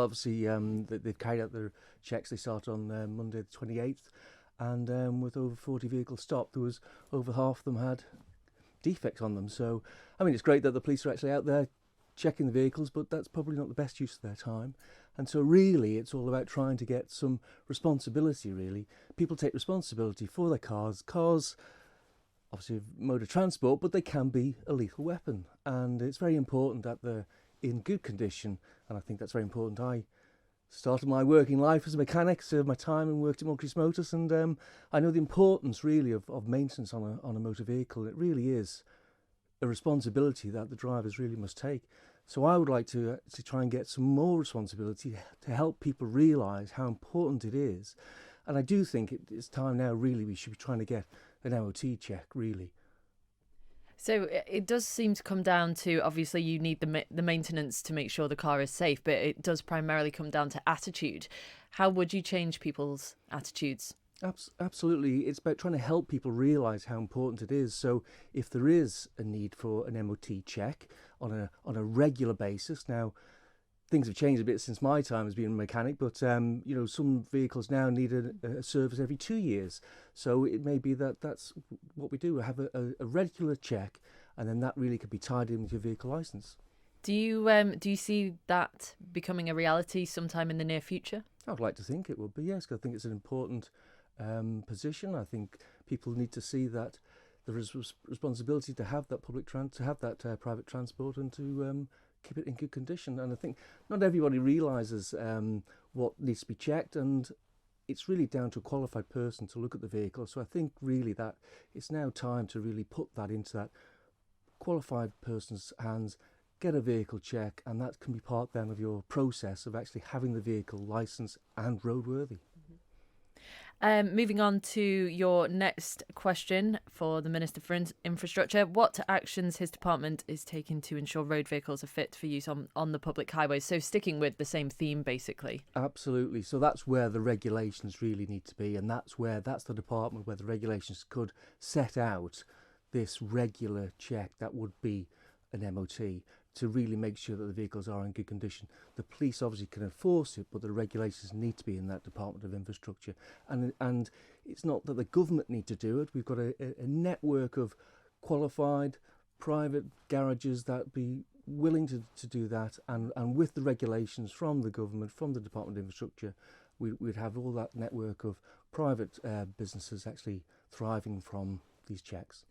obviously, they've carried out their checks. They start on Monday the 28th, and with over 40 vehicles stopped, there was over half of them had defects on them. So, I mean, it's great that the police are actually out there checking the vehicles, but that's probably not the best use of their time. And so really it's all about trying to get some responsibility, really. People take responsibility for their cars. Cars, obviously, mode of transport, but they can be a lethal weapon. And it's very important that they're in good condition, and I think that's very important. I started my working life as a mechanic, served my time and worked at Mulcrease Motors, and I know the importance really of maintenance on a motor vehicle. It really is a responsibility that the drivers really must take. So I would like to try and get some more responsibility to help people realise how important it is. And I do think it's time now, really, we should be trying to get an MOT check, really. So it does seem to come down to, obviously you need the maintenance to make sure the car is safe, but it does primarily come down to attitude. How would you change people's attitudes? Absolutely. It's about trying to help people realise how important it is. So if there is a need for an MOT check on a regular basis, now things have changed a bit since my time as being a mechanic, but some vehicles now need a service every 2 years. So it may be that's what we do. We have a regular check, and then that really could be tied in with your vehicle licence. Do you see that becoming a reality sometime in the near future? I would like to think it would be, yes, 'cause I think it's an important position. I think people need to see that there is responsibility to have that private transport, and to keep it in good condition. And I think not everybody realises what needs to be checked, and it's really down to a qualified person to look at the vehicle. So I think really that it's now time to really put that into that qualified person's hands, get a vehicle check, and that can be part then of your process of actually having the vehicle licensed and roadworthy. Moving on to your next question for the Minister for Infrastructure. What actions his department is taking to ensure road vehicles are fit for use on the public highways? So sticking with the same theme, basically. Absolutely. So that's where the regulations really need to be, and that's the department where the regulations could set out this regular check that would be an MOT, to really make sure that the vehicles are in good condition. The police obviously can enforce it, but the regulations need to be in that Department of Infrastructure. And it's not that the government need to do it. We've got a network of qualified private garages that be willing to do that. And with the regulations from the government, from the Department of Infrastructure, we'd have all that network of private businesses actually thriving from these checks.